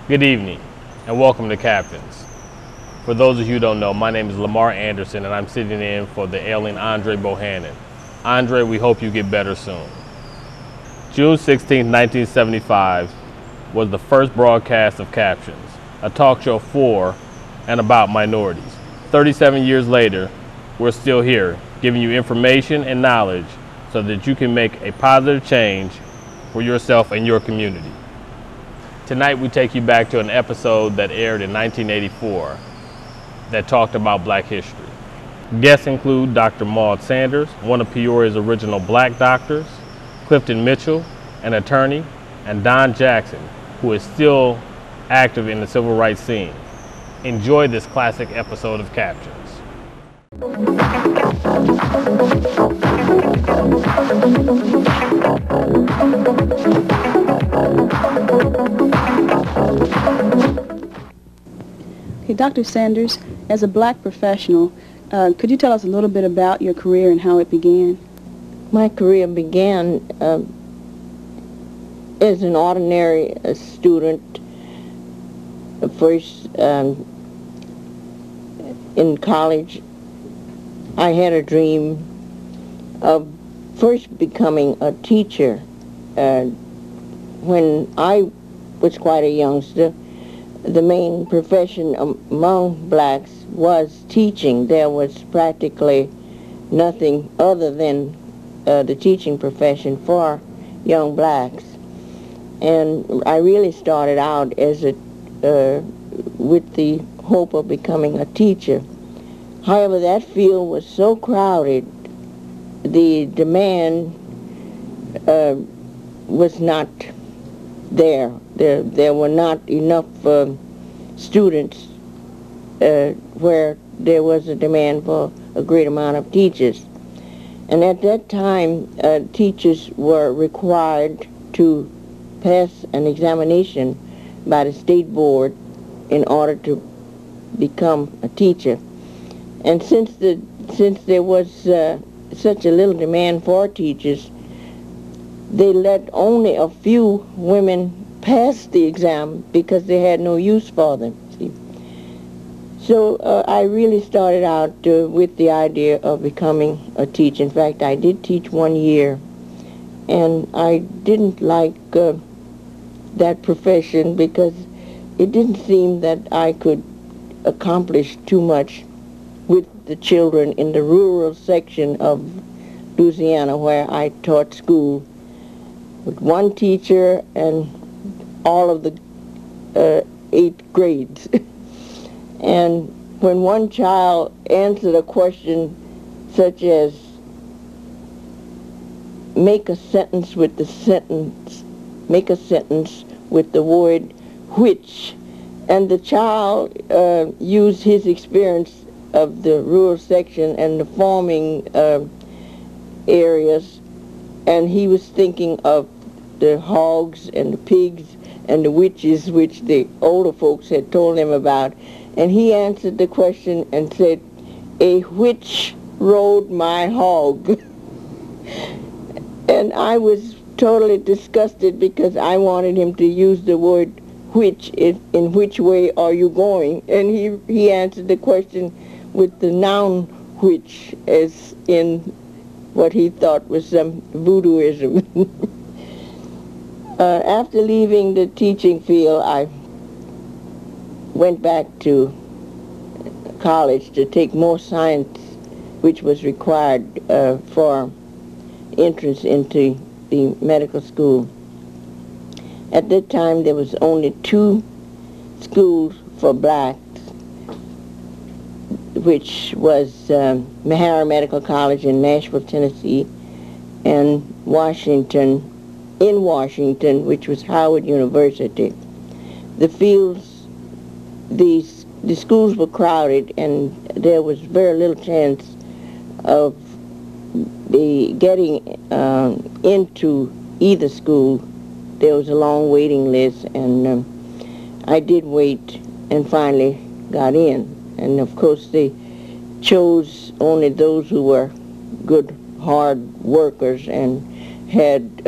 Good evening and welcome to Captions. For those of you who don't know, my name is Lamar Anderson and I'm sitting in for the ailing Andre Bohannon. Andre, we hope you get better soon. June 16, 1975 was the first broadcast of Captions, a talk show for and about minorities. 37 years later, we're still here, giving you information and knowledge so that you can make a positive change for yourself and your community. Tonight we take you back to an episode that aired in 1984 that talked about Black history. Guests include Dr. Maude Sanders, one of Peoria's original black doctors, Clifton MItchell, an attorney, and Don Jackson, who is still active in the civil rights scene. Enjoy this classic episode of Captions. Okay, Dr. Sanders, as a black professional, could you tell us a little bit about your career and how it began? My career began as an ordinary student. First, in college, I had a dream of first becoming a teacher. When I was quite a youngster, the main profession among blacks was teaching. There was practically nothing other than the teaching profession for young blacks. And I really started out as with the hope of becoming a teacher. However, that field was so crowded, the demand was not there. There were not enough students where there was a demand for a great amount of teachers. And at that time, teachers were required to pass an examination by the state board in order to become a teacher. And since there was such a little demand for teachers, they let only a few women pass the exam because they had no use for them. See? So I really started out with the idea of becoming a teacher. In fact, I did teach 1 year, and I didn't like that profession because it didn't seem that I could accomplish too much with the children in the rural section of Louisiana where I taught school, with one teacher and all of the 8 grades. And when one child answered a question such as, make a sentence with the word which, and the child used his experience of the rural section and the farming areas, and he was thinking of the hogs and the pigs and the witches which the older folks had told him about, and he answered the question and said, a witch rode my hog. And I was totally disgusted because I wanted him to use the word which, in which way are you going? And he answered the question with the noun which, as in what he thought was some voodooism. After leaving the teaching field, I went back to college to take more science, which was required for entrance into the medical school. At that time, there was only 2 schools for blacks, which was Mahara Medical College in Nashville, Tennessee, and in Washington, which was Howard University. The schools were crowded, and there was very little chance of getting into either school. There was a long waiting list, and I did wait and finally got in. And of course they chose only those who were good, hard workers and had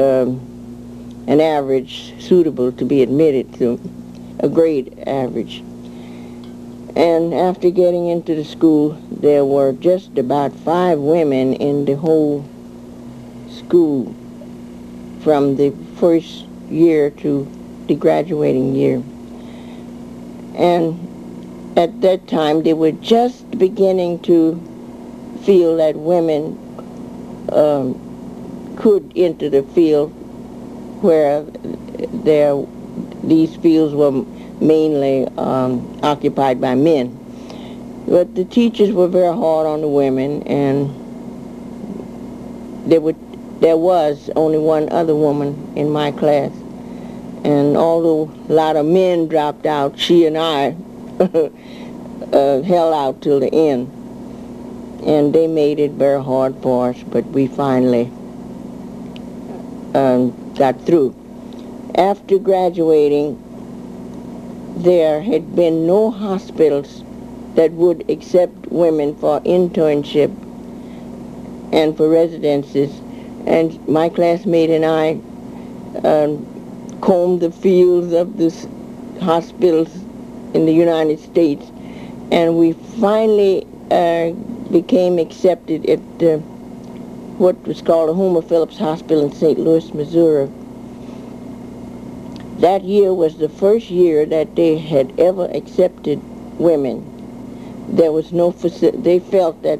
an average suitable to be admitted to. a grade average. And after getting into the school, there were just about 5 women in the whole school from the first year to the graduating year. And at that time, they were just beginning to feel that women could enter the field where these fields were mainly occupied by men. But the teachers were very hard on the women, and there was only one other woman in my class. And although a lot of men dropped out, she and I held out till the end. And they made it very hard for us, but we finally got through. After graduating, there had been no hospitals that would accept women for internship and for residencies. And my classmate and I combed the fields of the hospitals in the United States, and we finally became accepted at what was called the Homer Phillips Hospital in St. Louis, Missouri. That year was the first year that they had ever accepted women. There was no facility. They felt that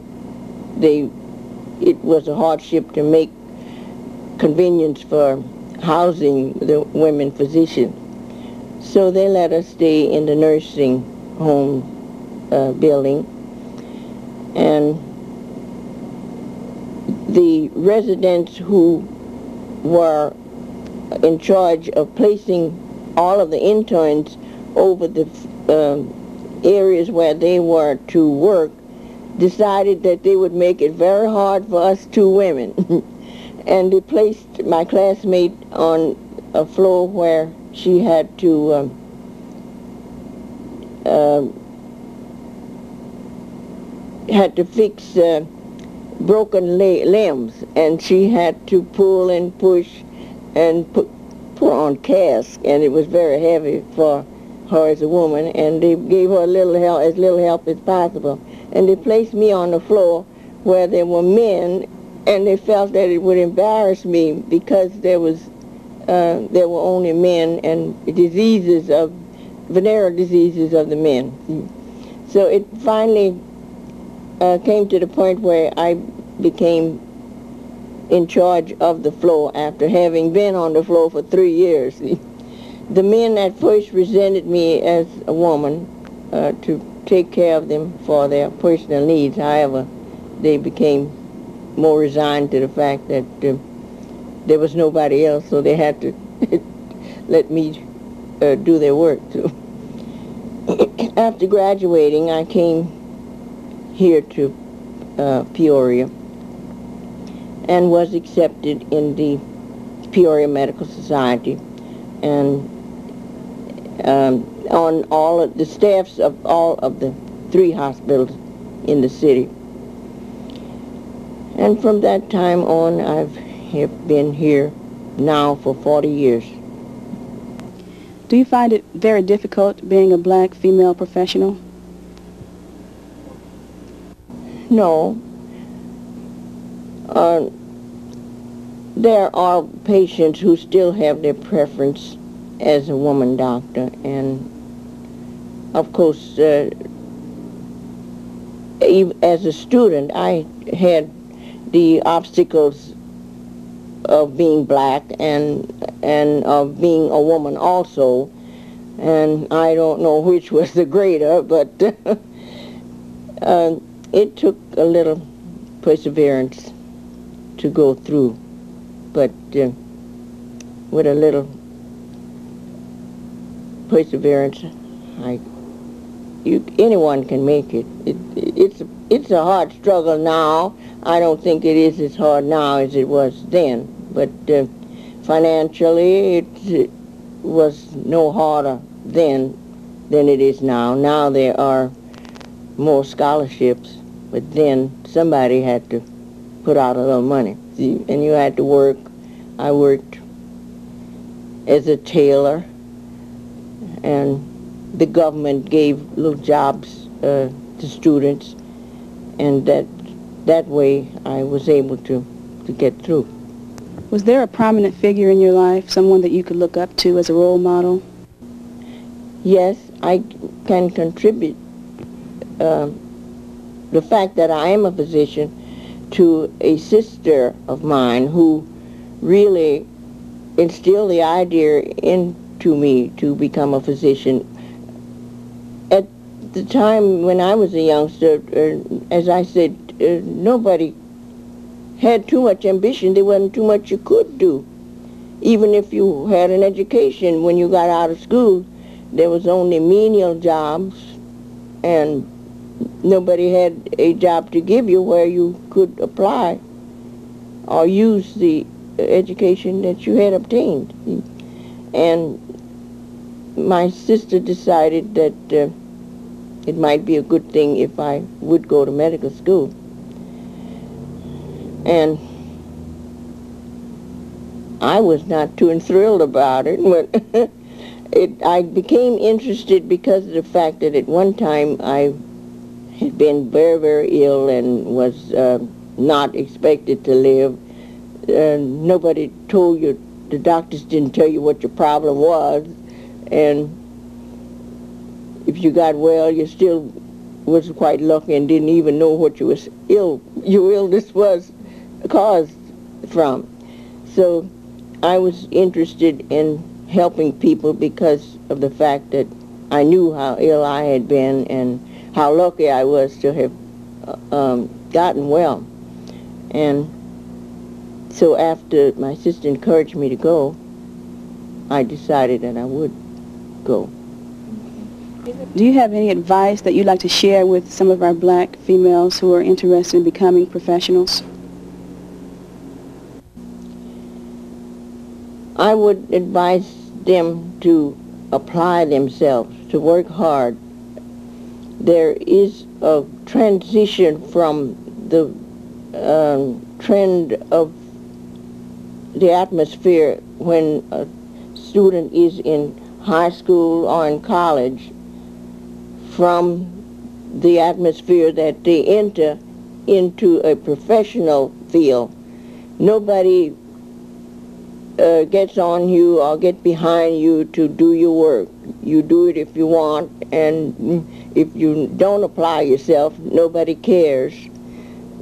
it was a hardship to make convenience for housing the women physicians. So they let us stay in the nursing home building. And the residents who were in charge of placing all of the interns over the areas where they were to work decided that they would make it very hard for us 2 women. And they placed my classmate on a floor where she had to fix broken limbs, and she had to pull and push and put on casts, and it was very heavy for her as a woman, and they gave her as little help as possible. And they placed me on the floor where there were men, and they felt that it would embarrass me because there were only men and venereal diseases of the men. So it finally came to the point where I became in charge of the floor after having been on the floor for 3 years. The men at first resented me as a woman to take care of them for their personal needs. However, they became more resigned to the fact that there was nobody else, so they had to let me do their work too. After graduating, I came here to Peoria and was accepted in the Peoria Medical Society, and on all of the staffs of all of the 3 hospitals in the city. And from that time on, I have been here now for 40 years. Do you find it very difficult being a black female professional? No. There are patients who still have their preference as a woman doctor, and of course, as a student, I had the obstacles of being black and of being a woman also, and I don't know which was the greater, but it took a little perseverance to go through, but with a little perseverance, anyone can make it. It's a hard struggle now. I don't think it is as hard now as it was then, but financially it was no harder then than it is now. Now there are more scholarships, but then somebody had to put out a little money, and you had to work. I worked as a tailor, and the government gave little jobs to students, and that way I was able to get through. Was there a prominent figure in your life, someone that you could look up to as a role model? Yes, I can contribute the fact that I am a physician to a sister of mine who really instilled the idea into me to become a physician. At the time when I was a youngster, as I said, nobody had too much ambition. There wasn't too much you could do. Even if you had an education, when you got out of school, there was only menial jobs, and nobody had a job to give you where you could apply or use the education that you had obtained. And my sister decided that it might be a good thing if I would go to medical school. And I was not too thrilled about it, but I became interested because of the fact that at one time I had been very, very ill and was not expected to live. Nobody told you, the doctors didn't tell you what your problem was, and if you got well, you still was quite lucky and didn't even know what your illness was caused from. So I was interested in helping people because of the fact that I knew how ill I had been and how lucky I was to have gotten well. And so after my sister encouraged me to go, I decided that I would go. Do you have any advice that you'd like to share with some of our black females who are interested in becoming professionals? I would advise them to apply themselves, to work hard. There is a transition from the trend of the atmosphere when a student is in high school or in college, from the atmosphere that they enter into a professional field. Nobody gets on you or get behind you to do your work. You do it if you want, and if you don't apply yourself, nobody cares.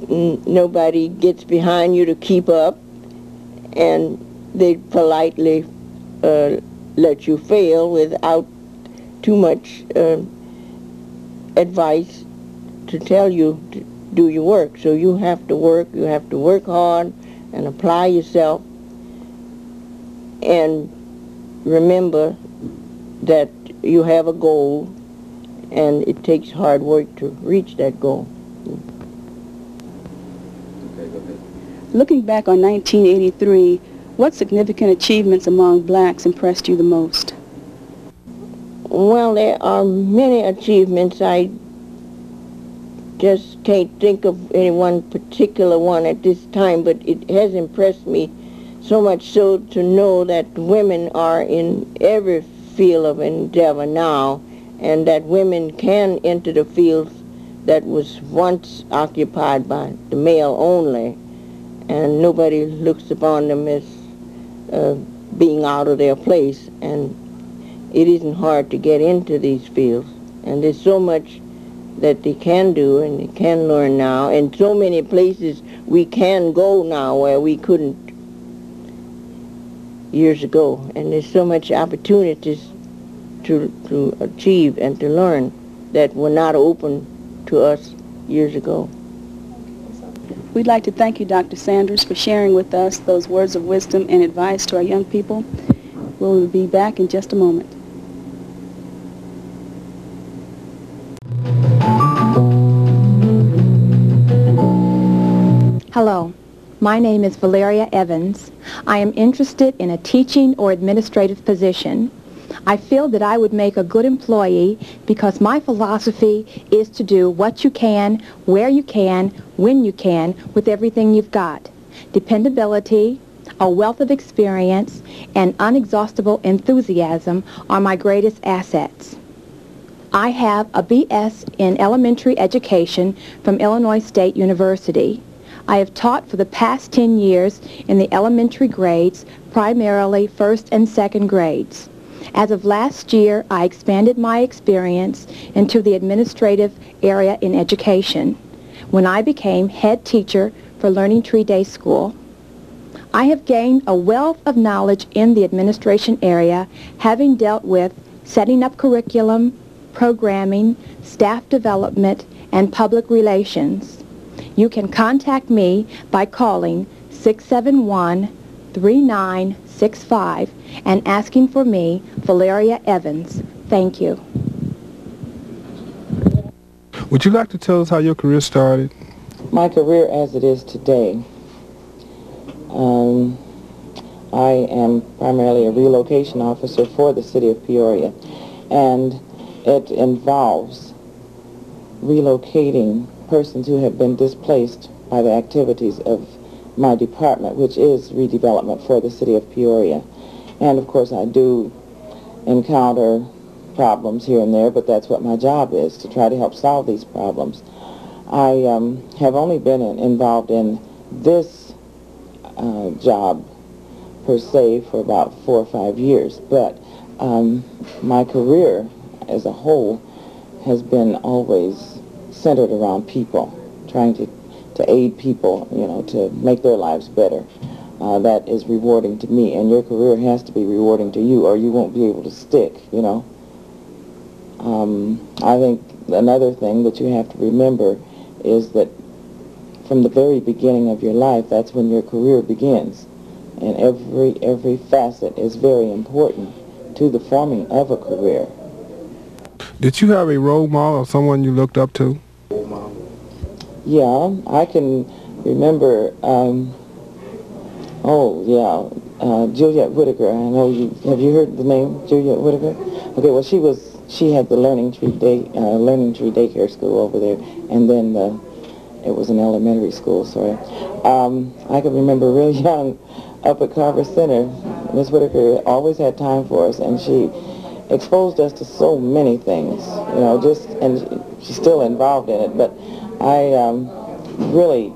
Nobody gets behind you to keep up, and they politely let you fail without too much advice to tell you to do your work. So you have to work hard and apply yourself, and remember that you have a goal, and it takes hard work to reach that goal. Looking back on 1983, what significant achievements among blacks impressed you the most? Well, there are many achievements. I just can't think of any one particular one at this time, but it has impressed me so much so to know that women are in every field of endeavor now, and that women can enter the fields that was once occupied by the male only, and nobody looks upon them as being out of their place. And it isn't hard to get into these fields, and there's so much that they can do and they can learn now, and so many places we can go now where we couldn't years ago, and there's so much opportunities to achieve and to learn that were not open to us years ago. We'd like to thank you, Dr. Sanders, for sharing with us those words of wisdom and advice to our young people. We'll be back in just a moment. Hello, my name is Valeria Evans. I am interested in a teaching or administrative position. I feel that I would make a good employee because my philosophy is to do what you can, where you can, when you can, with everything you've got. Dependability, a wealth of experience, and unexhaustible enthusiasm are my greatest assets. I have a BS in elementary education from Illinois State University. I have taught for the past 10 years in the elementary grades, primarily first and second grades. As of last year, I expanded my experience into the administrative area in education when I became head teacher for Learning Tree Day School. I have gained a wealth of knowledge in the administration area, having dealt with setting up curriculum, programming, staff development, and public relations. You can contact me by calling 671-3965 and asking for me, Valeria Evans. Thank you. Would you like to tell us how your career started? My career as it is today, I am primarily a relocation officer for the city of Peoria, and it involves relocating persons who have been displaced by the activities of my department, which is redevelopment for the city of Peoria. And of course I do encounter problems here and there, but that's what my job is, to try to help solve these problems. I have only been involved in this job per se for about 4 or 5 years, but my career as a whole has been always centered around people, trying to aid people, you know, to make their lives better. That is rewarding to me, and your career has to be rewarding to you, or you won't be able to stick, you know. I think another thing that you have to remember is that from the very beginning of your life, that's when your career begins, and every facet is very important to the forming of a career. Did you have a role model or someone you looked up to? Yeah, I can remember, Juliet Whitaker. I know have you heard the name, Juliet Whitaker? Okay, well, she had the Learning Tree Daycare School over there, and then it was an elementary school, sorry. I can remember real young up at Carver Center, Miss Whitaker always had time for us, and she exposed us to so many things, you know, and she's still involved in it, but I really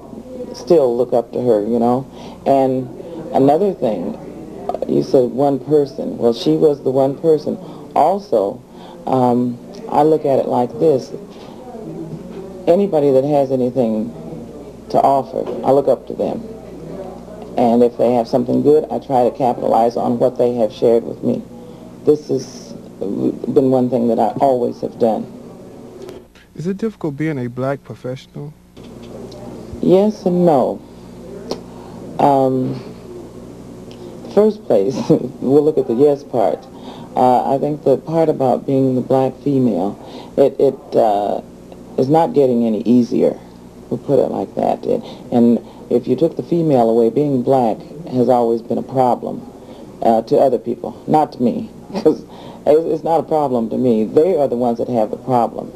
still look up to her, you know. And another thing, you said one person. Well, she was the one person. Also, I look at it like this. Anybody that has anything to offer, I look up to them. And if they have something good, I try to capitalize on what they have shared with me. This has been one thing that I always have done. Is it difficult being a black professional? Yes and no. First place, we'll look at the yes part. I think the part about being the black female, it is not getting any easier. We'll put it like that. And if you took the female away, being black has always been a problem to other people, not to me, because it's not a problem to me. They are the ones that have the problem.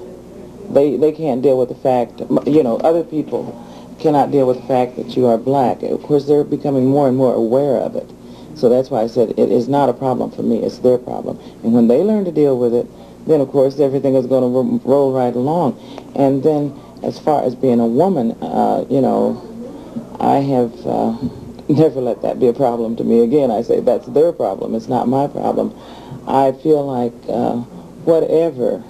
They can't deal with the fact, you know, other people cannot deal with the fact that you are black. Of course, they're becoming more and more aware of it. So that's why I said it is not a problem for me, it's their problem. And when they learn to deal with it, then of course everything is going to roll right along. And then as far as being a woman, you know, I have never let that be a problem to me. Again, I say that's their problem, it's not my problem. I feel like whatever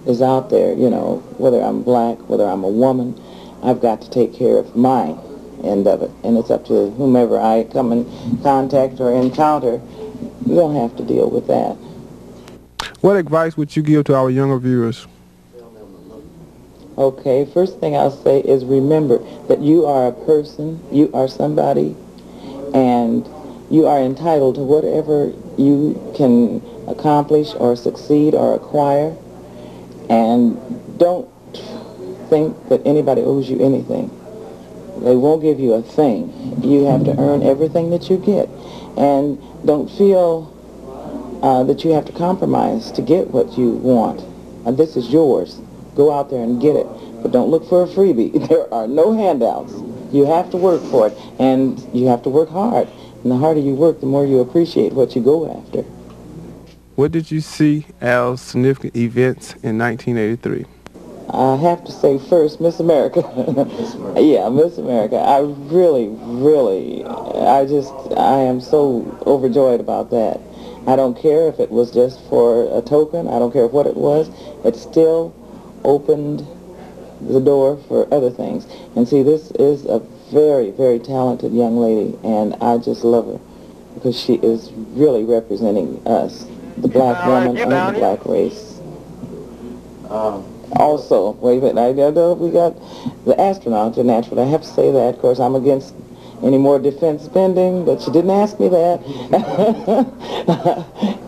is out there, you know, whether I'm black, whether I'm a woman, I've got to take care of my end of it. And it's up to whomever I come in contact or encounter, they'll have to deal with that. What advice would you give to our younger viewers? Okay, first thing I'll say is remember that you are a person, you are somebody, and you are entitled to whatever you can accomplish or succeed or acquire. And don't think that anybody owes you anything. They won't give you a thing. You have to earn everything that you get. And don't feel that you have to compromise to get what you want. And this is yours. Go out there and get it. But don't look for a freebie. There are no handouts. You have to work for it. And you have to work hard. And the harder you work, the more you appreciate what you go after. What did you see as significant events in 1983? I have to say first, Miss America. Yeah, Miss America. I am so overjoyed about that. I don't care if it was just for a token. I don't care what it was. It still opened the door for other things. And see, this is a very, very talented young lady, and I just love her because she is really representing us, the black woman and the black race. Also, wait a minute, we got the astronauts are natural. I have to say that. Of course, I'm against any more defense spending, but she didn't ask me that.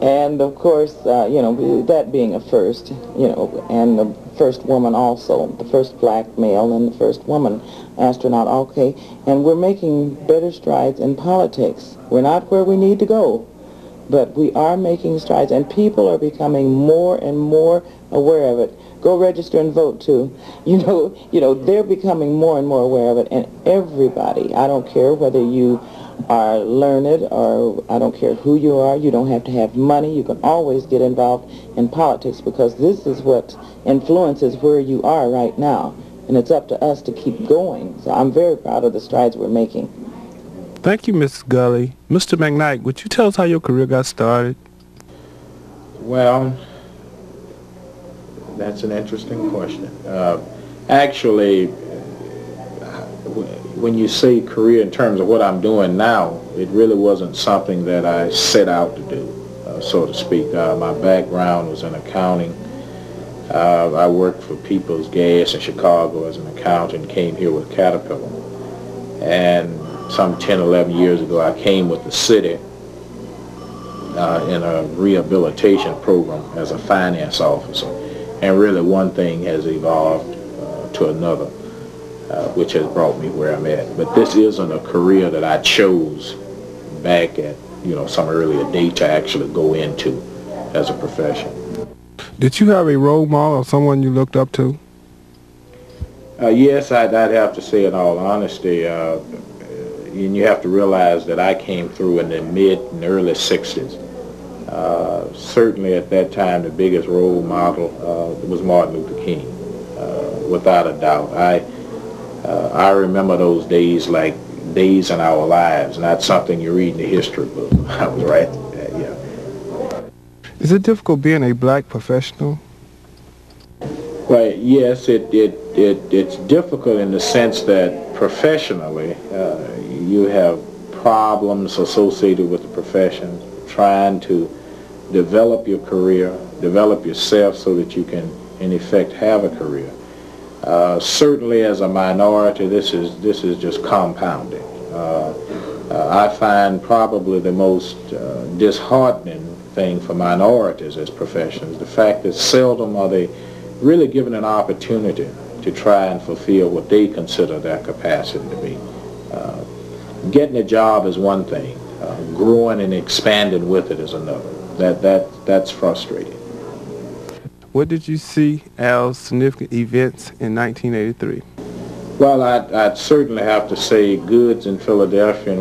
And of course, you know, that being a first, you know, and the first woman also, the first black male and the first woman astronaut, okay. And we're making better strides in politics. We're not where we need to go, but we are making strides, and people are becoming more and more aware of it. Go register and vote too. You know, they're becoming more and more aware of it, and everybody, I don't care whether you are learned or I don't care who you are, you don't have to have money, you can always get involved in politics because this is what influences where you are right now, and it's up to us to keep going. So I'm very proud of the strides we're making. Thank you, Mrs. Gulley. Mr. McKnight, would you tell us how your career got started? Well, that's an interesting question. Actually, when you say career in terms of what I'm doing now, it really wasn't something that I set out to do, so to speak. My background was in accounting. I worked for People's Gas in Chicago as an accountant, came here with Caterpillar. And some 10, 11 years ago, I came with the city in a rehabilitation program as a finance officer. And really one thing has evolved to another, which has brought me where I'm at. But this isn't a career that I chose back at, you know, some earlier date to actually go into as a profession. Did you have a role model or someone you looked up to? Yes, I'd have to say in all honesty, and you have to realize that I came through in the mid and early 60s. Certainly at that time the biggest role model was Martin Luther King, without a doubt. I remember those days like days in our lives, not something you read in the history book. I was right, yeah. Is it difficult being a black professional? Well, yes, it's difficult in the sense that professionally you have problems associated with the profession, trying to develop your career, develop yourself so that you can, in effect, have a career. Certainly as a minority, this is just compounding. I find probably the most disheartening thing for minorities as professionals, the fact that seldom are they really given an opportunity to try and fulfill what they consider their capacity to be. Getting a job is one thing, growing and expanding with it is another. That's frustrating. What did you see as significant events in 1983? Well, I'd certainly have to say goods in Philadelphia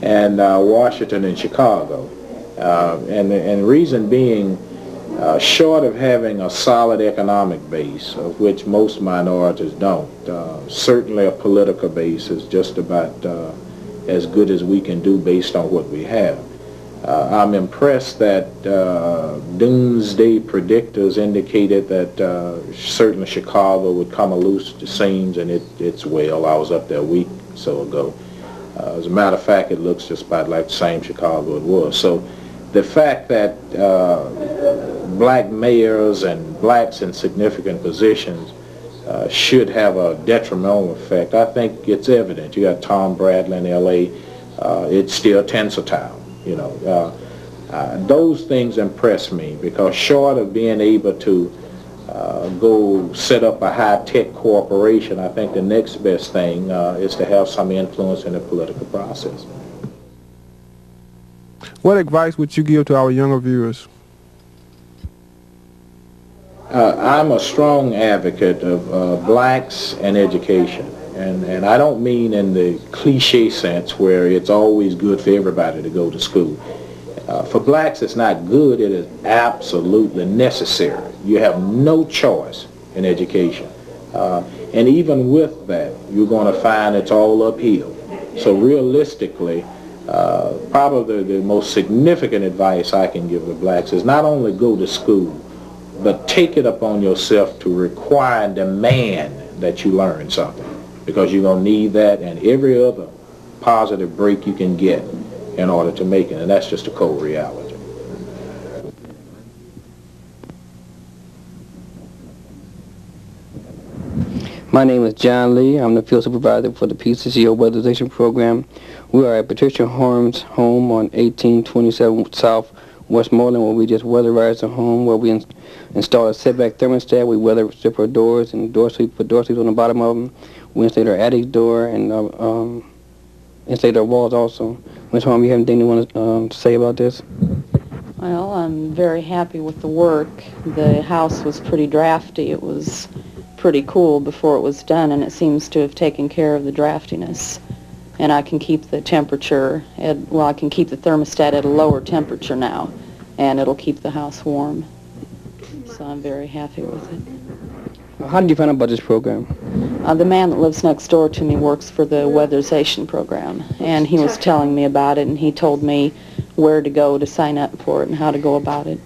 and Washington and Chicago. And the reason being, short of having a solid economic base, of which most minorities don't, certainly a political base is just about as good as we can do based on what we have. I'm impressed that doomsday predictors indicated that certainly Chicago would come loose to seams, and it's well. I was up there a week or so ago. As a matter of fact, it looks just about like the same Chicago it was. So the fact that black mayors and blacks in significant positions should have a detrimental effect, I think it's evident. You got Tom Bradley in L.A. It's still Tinseltown. You know, those things impress me because short of being able to go set up a high-tech corporation, I think the next best thing is to have some influence in the political process. What advice would you give to our younger viewers? I'm a strong advocate of blacks and education. And I don't mean in the cliche sense where it's always good for everybody to go to school. For blacks, it's not good, it is absolutely necessary. You have no choice in education. And even with that, you're going to find it's all uphill. So realistically, probably the most significant advice I can give the blacks is not only go to school, but take it upon yourself to require and demand that you learn something, because you're going to need that and every other positive break you can get in order to make it, and that's just a cold reality. My name is John Lee. I'm the field supervisor for the PCCO weatherization program. We are at Patricia Horn's home on 1827 South Westmoreland, where we just weatherized the home, where we installed a setback thermostat. We weather strip our doors and door sweep, put door sweeps on the bottom of them. We installed our attic door and installed our walls also. Ms. Holm, you have anything you want to say about this? Well, I'm very happy with the work. The house was pretty drafty. It was pretty cool before it was done, and it seems to have taken care of the draftiness. And I can keep the temperature at, well, I can keep the thermostat at a lower temperature now, and it'll keep the house warm. So I'm very happy with it. How did you find out about this program? The man that lives next door to me works for the weatherization program, and he was telling me about it, and he told me where to go to sign up for it and how to go about it.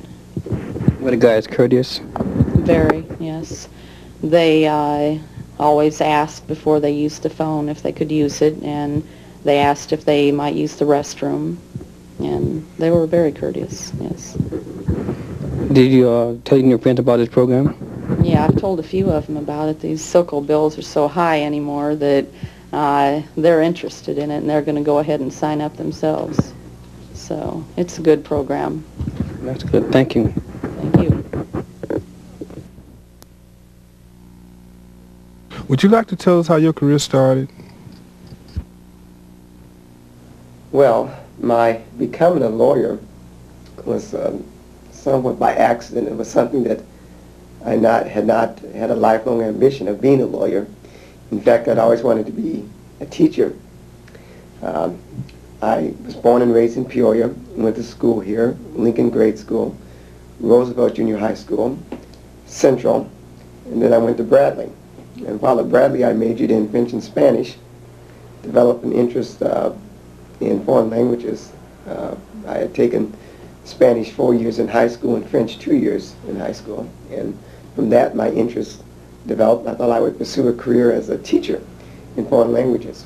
Were the guys courteous? Very, yes. They always asked before they used the phone if they could use it, and they asked if they might use the restroom, and they were very courteous, yes. Did you tell your friends about this program? Yeah, I've told a few of them about it. These SoCo bills are so high anymore that they're interested in it, and they're going to go ahead and sign up themselves. So it's a good program. That's good. Thank you. Thank you. Would you like to tell us how your career started? Well, my becoming a lawyer was somewhat by accident. It was something that I had not had a lifelong ambition of being a lawyer. In fact, I'd always wanted to be a teacher. I was born and raised in Peoria, went to school here, Lincoln Grade School, Roosevelt Junior High School, Central, and then I went to Bradley. And while at Bradley, I majored in French and Spanish, developed an interest in foreign languages. I had taken Spanish 4 years in high school and French 2 years in high school. And from that, my interest developed. I thought I would pursue a career as a teacher in foreign languages.